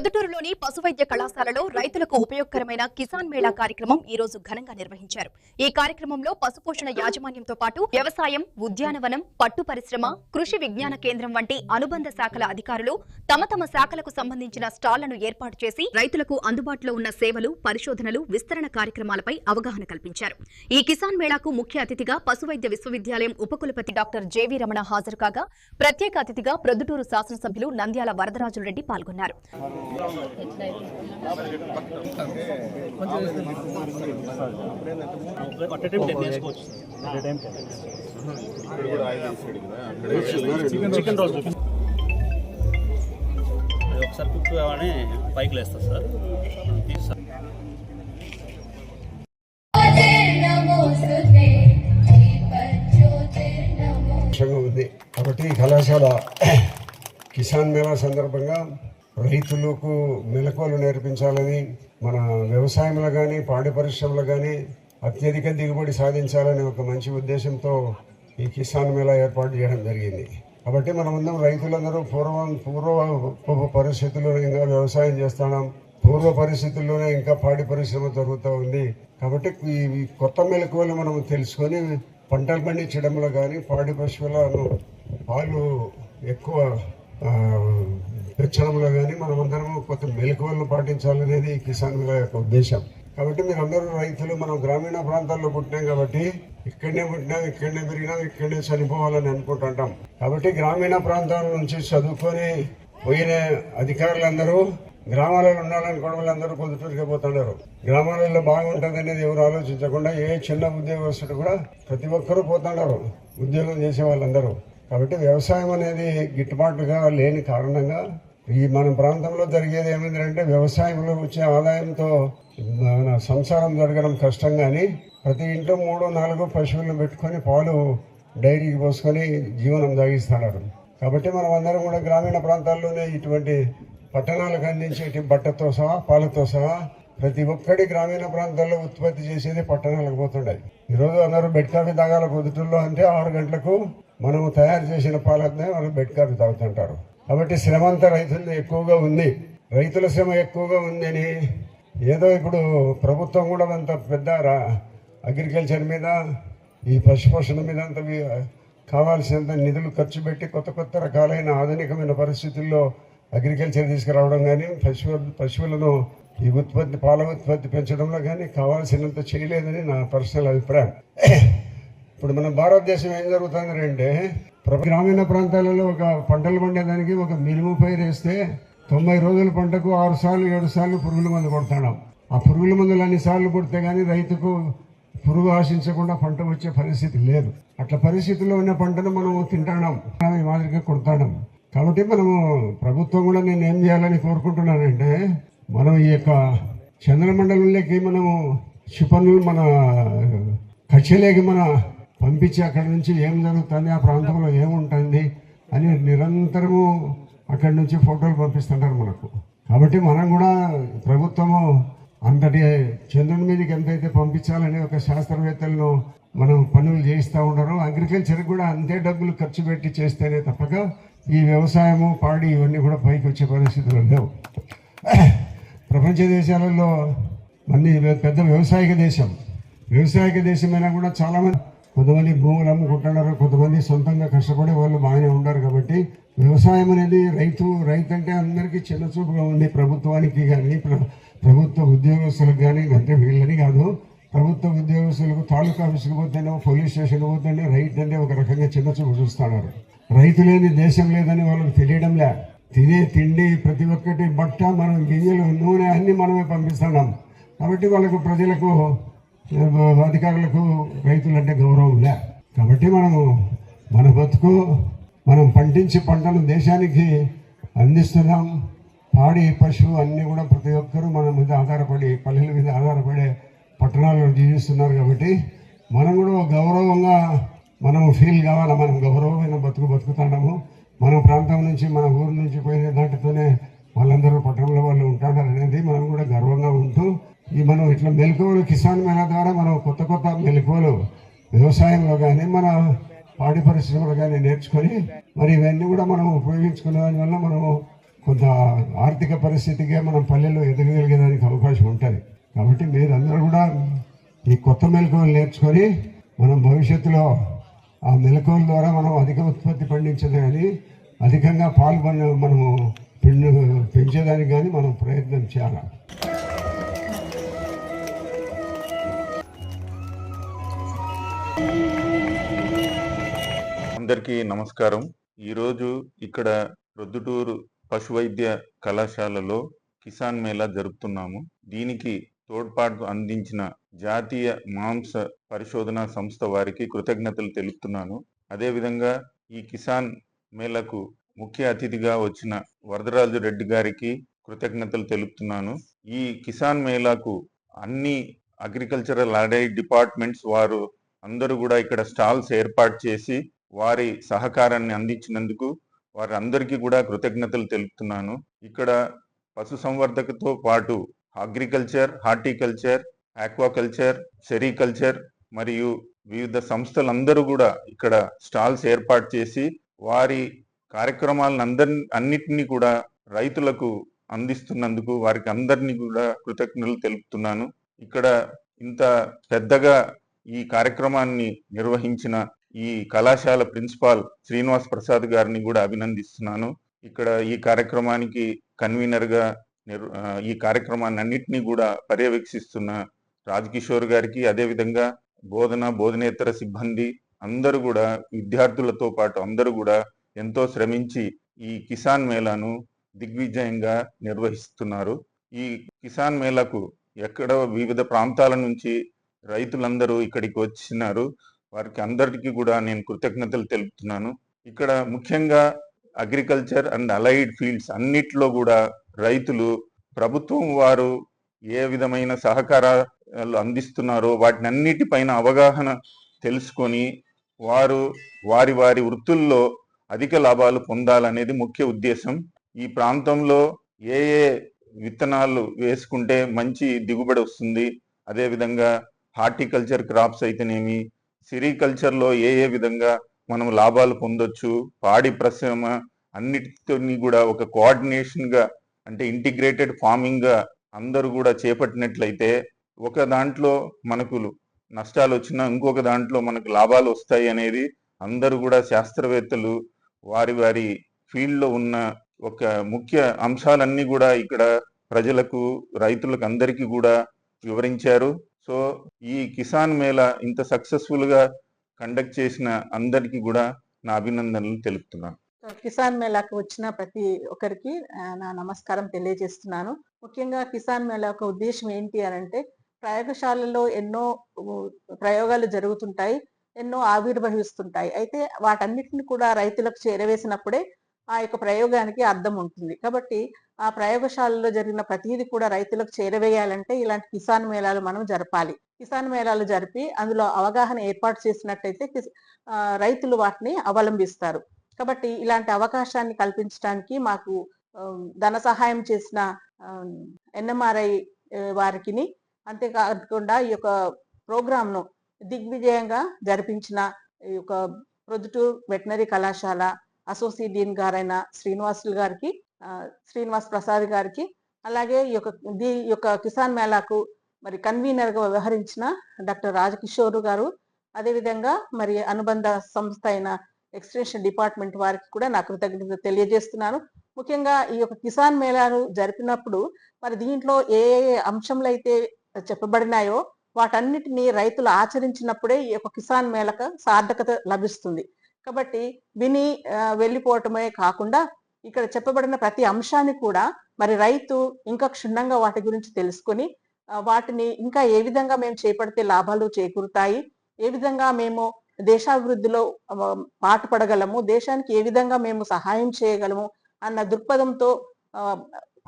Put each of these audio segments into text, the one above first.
ప్రొద్దుటూరులోని పశువైద్య కళాశాలలో రైతులకు ఉపయోగకరమైన కిసాన్ మేళా కార్యక్రమం ఈ రోజు ఘనంగా నిర్వహించారు. ఈ కార్యక్రమంలో పశుపోషణ యాజమాన్యంతో పాటు వ్యవసాయం, ఉద్యానవనం, పట్టు పరిశ్రమ, కృషి విజ్ఞాన కేంద్రం వంటి అనుబంధ శాఖల అధికారులు తమ తమ శాఖలకు సంబంధించిన స్టాళ్లను ఏర్పాటు చేసి రైతులకు అందుబాటులో ఉన్న సేవలు, పరిశోధనలు, విస్తరణ కార్యక్రమాలపై అవగాహన కల్పించారు. ఈ కిసాన్ మేళాకు ముఖ్య అతిథిగా పశువైద్య విశ్వవిద్యాలయం ఉపకులపతి డాక్టర్ జేవీ రమణ హాజరు కాగా, ప్రత్యేక అతిథిగా ప్రొద్దుటూరు శాసనసభ్యులు నంద్యాల వరదరాజులరెడ్డి పాల్గొన్నారు. ఒకసారి కుక్ కావాలని పైకి లేస్తారు సార్. ఉంది కాబట్టి కళాశాల కిసాన్ మేళా సందర్భంగా రైతులకు మెలకువలు నేర్పించాలని, మన వ్యవసాయంలో కానీ పాడి పరిశ్రమలో కానీ అత్యధిక దిగుబడి సాధించాలని ఒక మంచి ఉద్దేశంతో ఈ కిసాన్ మేళా ఏర్పాటు చేయడం జరిగింది. కాబట్టి మనమందరం రైతులందరూ పూర్వ పరిస్థితుల్లో ఇంకా వ్యవసాయం చేస్తున్నాం, పూర్వ పరిస్థితుల్లోనే ఇంకా పాడి పరిశ్రమ జరుగుతూ ఉంది. కాబట్టి ఈ కొత్త మెలకువలు మనం తెలుసుకొని పంటలు పండించడంలో కానీ పాడి పశువులను పాలు ఎక్కువ పెంచడంలో కానీ మనమందరం కొత్త మెలకువలను పాటించాలనేది కిసాన్ మేళా యొక్క ఉద్దేశం. కాబట్టి మీరందరూ రైతులు, మనం గ్రామీణ ప్రాంతాల్లో పుట్టినాం కాబట్టి ఇక్కడనే పుట్టినాం, ఇక్కడనే పెరిగినాం, ఇక్కడనే చనిపోవాలని అనుకుంటుంటాం. కాబట్టి గ్రామీణ ప్రాంతాల నుంచి చదువుకొని పోయిన అధికారులందరూ గ్రామాలలో ఉండాలనుకోవడం వాళ్ళందరూ పొద్దుటూరుకే పోతున్నారు. గ్రామాలలో బాగుంటుంది అనేది ఎవరు ఆలోచించకుండా ఏ చిన్న ఉద్యోగస్తుడు కూడా ప్రతి ఒక్కరూ పోతున్నారు ఉద్యోగం చేసే వాళ్ళందరూ. కాబట్టి వ్యవసాయం అనేది గిట్టుబాటుగా లేని కారణంగా ఈ మన ప్రాంతంలో జరిగేది ఏమైందంటే వ్యవసాయంలో వచ్చే ఆదాయంతో మన సంసారం జరగడం కష్టం. కానీ ప్రతి ఇంట్లో 3-4 పశువులను పెట్టుకొని పాలు డైరీకి పోసుకొని జీవనం సాగిస్తున్నారు. కాబట్టి మనం అందరం కూడా గ్రామీణ ప్రాంతాల్లోనే ఇటువంటి పట్టణాలకు అందించేటి బట్టతో సహా పాలతో సహా ప్రతి ఒక్కటి గ్రామీణ ప్రాంతాల్లో ఉత్పత్తి చేసేది పట్టణాలకు పోతుండే. ఈరోజు అందరూ బెడ్ కాఫీ తాగాల పొద్దుటూరులో అంటే 6 గంటలకు మనము తయారు చేసిన పాలనే వాళ్ళు బెడ్ కాఫీ తాగుతుంటారు. కాబట్టి శ్రమ అంతా రైతులు ఎక్కువగా ఉంది. రైతుల శ్రమ ఎక్కువగా ఉందని ఏదో ఇప్పుడు ప్రభుత్వం కూడా అంత పెద్ద అగ్రికల్చర్ మీద, ఈ పశుపోషణ మీద అంత కావాల్సినంత నిధులు ఖర్చు పెట్టి కొత్త రకాలైన ఆధునికమైన పరిస్థితుల్లో అగ్రికల్చర్ తీసుకురావడం కానీ పశువులను ఈ పాల ఉత్పత్తి పెంచడంలో కానీ కావాల్సినంత చేయలేదని నా పర్సనల్ అభిప్రాయం. ఇప్పుడు మన భారతదేశం ఏం జరుగుతుందంటే గ్రామీణ ప్రాంతాలలో ఒక పంటలు పండేదానికి ఒక మినుము పైరు వేస్తే 90 రోజుల పంటకు 6 సార్లు 7 సార్లు పురుగుల మందు కొడుతున్నాం. ఆ పురుగుల మందులు అన్నిసార్లు కొడితే కానీ రైతుకు పురుగు ఆశించకుండా పంట వచ్చే పరిస్థితి లేదు. అట్లా పరిస్థితుల్లో ఉన్న పంటను మనం తింటున్నాం, ఈ మాదిరిగా కొడుతున్నాం. కాబట్టి మనము ప్రభుత్వం కూడా నేను ఏం చేయాలని కోరుకుంటున్నానంటే, మనం ఈ యొక్క చంద్రమండలంలోకి మనము క్షిపణులు మన కక్షలోకి మన పంపించి అక్కడి నుంచి ఏం జరుగుతుంది, ఆ ప్రాంతంలో ఏముంటుంది అని నిరంతరము అక్కడి నుంచి ఫోటోలు పంపిస్తుంటారు మనకు. కాబట్టి మనం కూడా ప్రభుత్వము అంతటి చంద్రుని మీదకి ఎంతైతే పంపించాలని ఒక శాస్త్రవేత్తలను మనం పనులు చేయిస్తూ ఉండరు. అగ్రికల్చర్ కూడా అంతే డబ్బులు ఖర్చు పెట్టి చేస్తేనే తప్పక ఈ వ్యవసాయము పాడి ఇవన్నీ కూడా పైకి వచ్చే పరిస్థితులు లేవు. ప్రపంచ దేశాలలో మంది పెద్ద వ్యవసాయక దేశమైనా కూడా చాలామంది కొంతమంది భూములు అమ్ముకుంటున్నారు, కొంతమంది సొంతంగా కష్టపడే వాళ్ళు బాగానే ఉన్నారు. కాబట్టి వ్యవసాయం అనేది రైతు అంటే అందరికీ చిన్న చూపుగా ఉంది. ప్రభుత్వానికి కానీ ప్రభుత్వ ఉద్యోగస్తులకు కానీ, అంటే వీళ్ళని కాదు, ప్రభుత్వ ఉద్యోగస్తులకు తాలూకా ఆఫీసుకు పోతేనే, పోలీస్ స్టేషన్కి పోతేనే రైతు అంటే ఒక రకంగా చిన్న చూపు చూస్తున్నారు. రైతు లేని దేశం లేదని వాళ్ళకి తెలియడంలే. తినే తిండి ప్రతి ఒక్కటి బట్ట, మనం గింజలు, నూనె అన్నీ మనమే పంపిస్తున్నాం. కాబట్టి వాళ్ళకు ప్రజలకు అధికారులకు రైతులంటే గౌరవం లే. కాబట్టి మన బతుకు మనం పండించే పంటను దేశానికి అందిస్తున్నాం. పాడి పశువు అన్నీ కూడా ప్రతి ఒక్కరూ మన మీద ఆధారపడి, పల్లెల మీద ఆధారపడే పట్టణాల్లో జీవిస్తున్నారు. కాబట్టి మనం కూడా గౌరవంగా మనము ఫీల్ కావాలా, మనం గౌరవమైన బతుకుతున్నాము. మన ప్రాంతం నుంచి, మన ఊరు నుంచి పోయిన దాంట్తోనే వాళ్ళందరూ పట్టణంలో వాళ్ళు ఉంటారు అనేది మనం కూడా గర్వంగా ఉంటూ, మనం ఇట్లా మెలకువలు కిసాన్ మేళా ద్వారా మనం కొత్త మెలకువలు వ్యవసాయంలో కానీ మన పాడి పరిశ్రమలు కానీ నేర్చుకొని మరి ఇవన్నీ కూడా మనం ఉపయోగించుకునే దానివల్ల మనము కొంత ఆర్థిక పరిస్థితిగా మనం పల్లెల్లో ఎదగగలిగేదానికి అవకాశం ఉంటుంది. కాబట్టి మీరందరూ కూడా ఈ కొత్త మెలకువలు నేర్చుకొని మనం భవిష్యత్తులో ఆ మెలకువల ద్వారా మనం అధిక ఉత్పత్తి పండించదు కానీ అధికంగా పాల్గొన్న మనము పెంచేదానికి కానీ మనం ప్రయత్నం చేయాలి. అందరికీ నమస్కారం. ఈరోజు ఇక్కడ ప్రొద్దుటూరు పశువైద్య కళాశాలలో కిసాన్ మేళా జరుపుతున్నాము. దీనికి తోడ్పాటు అందించిన జాతీయ మాంస పరిశోధన సంస్థ వారికి కృతజ్ఞతలు తెలుపుతున్నాను. అదేవిధంగా ఈ కిసాన్ మేళకు ముఖ్య అతిథిగా వచ్చిన వరదరాజు రెడ్డి గారికి కృతజ్ఞతలు తెలుపుతున్నాను. ఈ కిసాన్ మేళాకు అన్ని అగ్రికల్చరల్ అలైడ్ డిపార్ట్మెంట్స్ వారు అందరూ కూడా ఇక్కడ స్టాల్స్ ఏర్పాటు చేసి వారి సహకారాన్ని అందించినందుకు వారందరికీ కూడా కృతజ్ఞతలు తెలుపుతున్నాను. ఇక్కడ పశు సంవర్ధకతో పాటు అగ్రికల్చర్, హార్టికల్చర్, ఆక్వాకల్చర్, సెరికల్చర్ మరియు వివిధ సంస్థలందరూ కూడా ఇక్కడ స్టాల్స్ ఏర్పాటు చేసి వారి కార్యక్రమాలను అన్నిటినీ కూడా రైతులకు అందిస్తున్నందుకు వారికి అందరినీ కూడా కృతజ్ఞతలు తెలుపుతున్నాను. ఇక్కడ ఇంత పెద్దగా ఈ కార్యక్రమాన్ని నిర్వహించిన ఈ కళాశాల ప్రిన్సిపాల్ శ్రీనివాస్ ప్రసాద్ గారిని కూడా అభినందిస్తున్నాను. ఇక్కడ ఈ కార్యక్రమానికి కన్వీనర్ గా ఈ కార్యక్రమాన్ని అన్నింటినీ కూడా పర్యవేక్షిస్తున్న రాజ్ గారికి, అదేవిధంగా బోధనేతర సిబ్బంది అందరూ కూడా విద్యార్థులతో పాటు అందరూ కూడా ఎంతో శ్రమించి ఈ కిసాన్ మేళాను దిగ్విజయంగా నిర్వహిస్తున్నారు. ఈ కిసాన్ మేళాకు ఎక్కడ వివిధ ప్రాంతాల నుంచి రైతులందరూ ఇక్కడికి వచ్చినారు. వారికి అందరికీ కూడా నేను కృతజ్ఞతలు తెలుపుతున్నాను. ఇక్కడ ముఖ్యంగా అగ్రికల్చర్ అండ్ అలైడ్ ఫీల్డ్స్ అన్నిట్లో కూడా రైతులు ప్రభుత్వం వారు ఏ విధమైన సహకారాలు అందిస్తున్నారో వాటిని అన్నిటిపైన అవగాహన తెలుసుకొని వారు వారి వారి వృత్తుల్లో అధిక లాభాలు పొందాలనేది ముఖ్య ఉద్దేశం. ఈ ప్రాంతంలో ఏ ఏ విత్తనాలు వేసుకుంటే మంచి దిగుబడి వస్తుంది, అదేవిధంగా హార్టికల్చర్ క్రాప్స్ అయితేనేమి, సెరికల్చర్లో ఏ ఏ విధంగా మనం లాభాలు పొందొచ్చు, పాడి పరిశ్రమ అన్నిటిని కూడా ఒక కోఆర్డినేషన్గా అంటే ఇంటిగ్రేటెడ్ ఫార్మింగ్గా అందరూ కూడా చేపట్టినట్లయితే ఒక దాంట్లో మనకు నష్టాలు వచ్చినా ఇంకొక దాంట్లో మనకు లాభాలు వస్తాయి అనేది అందరూ కూడా శాస్త్రవేత్తలు వారి వారి ఫీల్డ్లో ఉన్న ఒక ముఖ్య అంశాలన్నీ కూడా ఇక్కడ ప్రజలకు, రైతులకు అందరికీ కూడా వివరించారు. సో ఈ కిసాన్ మేళా ఇంత సక్సెస్ఫుల్ గా కండక్ట్ చేసిన అందరికీ కూడా నా అభినందనలు తెలుపుతున్నాను. కిసాన్ మేళాకు వచ్చిన ప్రతి ఒక్కరికి నా నమస్కారం తెలియజేస్తున్నాను. ముఖ్యంగా కిసాన్ మేళా యొక్క ఉద్దేశం ఏంటి అని అంటే, ప్రయోగశాలలో ఎన్నో ప్రయోగాలు జరుగుతుంటాయి, ఎన్నో ఆవిర్భవిస్తుంటాయి. అయితే వాటన్నిటిని కూడా రైతులకు చేరవేసినప్పుడే ఆ యొక్క ప్రయోగానికి అర్థం ఉంటుంది. కాబట్టి ఆ ప్రయోగశాలలో జరిగిన ప్రతిదీ కూడా రైతులకు చేరవేయాలంటే ఇలాంటి కిసాన్ మేళాలు మనం జరపాలి. కిసాన్ మేళాలు జరిపి అందులో అవగాహన ఏర్పాటు చేసినట్టయితే రైతులు వాటిని అవలంబిస్తారు. కాబట్టి ఇలాంటి అవకాశాన్ని కల్పించడానికి మాకు ధన సహాయం చేసిన NMRI వారికి, అంతేకాకుండా ఈ యొక్క ప్రోగ్రామ్ను దిగ్విజయంగా జరిపించిన ఈ యొక్క ప్రొద్దుటూరు వెటనరీ కళాశాల అసోసియేట్ డీన్ గారైన శ్రీనివాస్ ప్రసాద్ గారికి, అలాగే ఈ యొక్క కిసాన్ మేళాకు మరి కన్వీనర్ గా వ్యవహరించిన డాక్టర్ రాజకిషోర్ గారు, అదేవిధంగా మరి అనుబంధ సంస్థ అయిన ఎక్స్టెన్షన్ డిపార్ట్మెంట్ వారికి కూడా నా కృతజ్ఞతలు తెలియజేస్తున్నాను. ముఖ్యంగా ఈ యొక్క కిసాన్ మేళాను జరిపినప్పుడు మరి దీంట్లో ఏ ఏ అంశంలో అయితే చెప్పబడినాయో వాటన్నిటిని రైతులు ఆచరించినప్పుడే ఈ యొక్క కిసాన్ మేళకు సార్థకత లభిస్తుంది. కాబట్టి విని వెళ్ళిపోవటమే కాకుండా ఇక్కడ చెప్పబడిన ప్రతి అంశాన్ని కూడా మరి రైతు ఇంకా క్షుణ్ణంగా వాటి గురించి తెలుసుకొని వాటిని ఇంకా ఏ విధంగా మేము చేపడితే లాభాలు చేకూరుతాయి, ఏ విధంగా మేము దేశాభివృద్ధిలో పాటుపడగలము, దేశానికి ఏ విధంగా మేము సహాయం చేయగలము అన్న దృక్పథంతో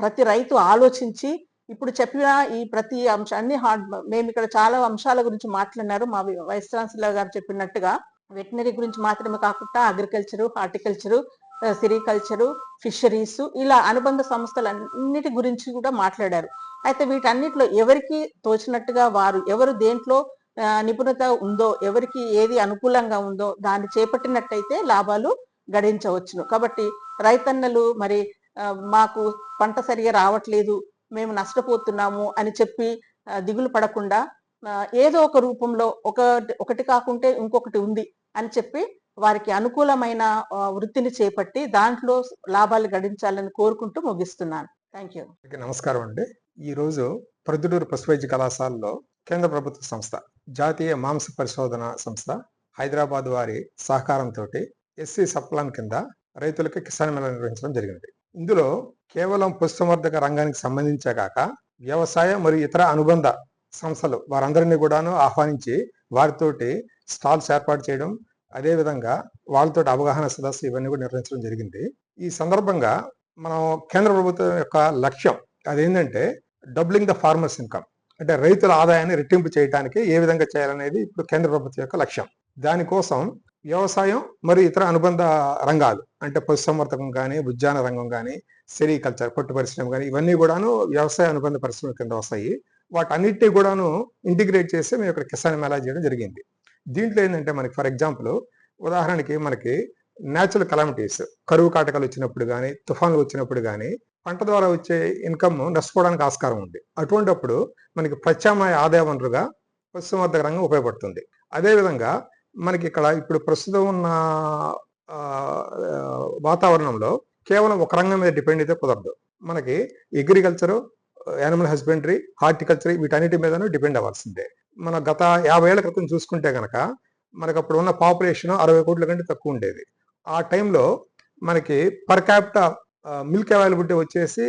ప్రతి రైతు ఆలోచించి ఇప్పుడు చెప్పిన ఈ ప్రతి అంశాన్ని మేము ఇక్కడ చాలా అంశాల గురించి మాట్లాడినారు. మా వైస్ ఛాన్సలర్ గారు చెప్పినట్టుగా వెటనరీ గురించి మాత్రమే కాకుండా అగ్రికల్చరు, హార్టికల్చరు, సెరికల్చరు, ఫిషరీస్ ఇలా అనుబంధ సంస్థలన్నిటి గురించి కూడా మాట్లాడారు. అయితే వీటన్నిటిలో ఎవరికి తోచినట్టుగా వారు ఎవరు దేంట్లో నిపుణత ఉందో, ఎవరికి ఏది అనుకూలంగా ఉందో దాన్ని చేపట్టినట్టయితే లాభాలు గడించవచ్చును. కాబట్టి రైతన్నలు మరి మాకు పంట సరిగా రావట్లేదు, మేము నష్టపోతున్నాము అని చెప్పి దిగులు పడకుండా ఏదో ఒక రూపంలో ఒకటి కాకుంటే ఇంకొకటి ఉంది అని చెప్పి వారికి అనుకూలమైన వృత్తిని చేపట్టి దాంట్లో లాభాలు గడించాలని కోరుకుంటూ ముగిస్తున్నాను. Thank you. నమస్కారం అండి. ఈ రోజు ప్రొద్దుటూరు పశు వైద్య కళాశాలలో కేంద్ర ప్రభుత్వ సంస్థ జాతీయ మాంస పరిశోధన సంస్థ హైదరాబాద్ వారి సహకారంతో ఎస్సీ సప్లాన్ కింద రైతులకు కిసాన్ మేళా నిర్వహించడం జరిగింది. ఇందులో కేవలం పశుసంవర్ధక రంగానికి సంబంధించే కాక వ్యవసాయ మరియు ఇతర అనుబంధ సంస్థలు వారందరినీ కూడాను ఆహ్వానించి వారితోటి స్టాల్స్ ఏర్పాటు చేయడం, అదేవిధంగా వాళ్ళతో అవగాహన సదస్సు ఇవన్నీ కూడా నిర్వహించడం జరిగింది. ఈ సందర్భంగా మనం కేంద్ర ప్రభుత్వం యొక్క లక్ష్యం అదేంటంటే డబ్లింగ్ ద ఫార్మర్స్ ఇన్కమ్, అంటే రైతుల ఆదాయాన్ని రెట్టింపు చేయడానికి ఏ విధంగా చేయాలనేది ఇప్పుడు కేంద్ర ప్రభుత్వం యొక్క లక్ష్యం. దానికోసం వ్యవసాయం మరియు ఇతర అనుబంధ రంగాలు అంటే పశుసంవర్ధకం కానీ, ఉద్యాన రంగం కానీ, సెరికల్చర్ పట్టు పరిశ్రమ కానీ ఇవన్నీ కూడాను వ్యవసాయ అనుబంధ పరిశ్రమ కింద వస్తాయి. వాటన్నిటినీ కూడాను ఇంటిగ్రేట్ చేసి మేము ఇక్కడ కిసాన్ మేళా చేయడం జరిగింది. దీంట్లో ఏంటంటే మనకి ఫర్ ఎగ్జాంపుల్ ఉదాహరణకి మనకి న్యాచురల్ కలామిటీస్, కరువు కాటకాలు వచ్చినప్పుడు కానీ, తుఫాన్లు వచ్చినప్పుడు కానీ పంట ద్వారా వచ్చే ఇన్కమ్ నష్టపోవడానికి ఆస్కారం ఉంది. అటువంటిప్పుడు మనకి ప్రత్యామ్నాయ ఆదాయ వనరుగా పశుసంవర్ధక రంగం ఉపయోగపడుతుంది. అదేవిధంగా మనకి ఇక్కడ ఇప్పుడు ప్రస్తుతం ఉన్న వాతావరణంలో కేవలం ఒక రంగం మీద డిపెండ్ అయితే కుదరదు. మనకి అగ్రికల్చరు, యానిమల్ హస్బెండరీ, హార్టికల్చర్ వీటన్నిటి మీదనూ డిపెండ్ అవ్వాల్సిందే. మన గత 50 ఏళ్ల క్రితం చూసుకుంటే కనుక మనకు అప్పుడు ఉన్న పాపులేషన్ 60 కోట్ల కంటే తక్కువ ఉండేది. ఆ టైంలో మనకి పర్ క్యాపిటా మిల్క్ అవైలబిలిటీ వచ్చేసి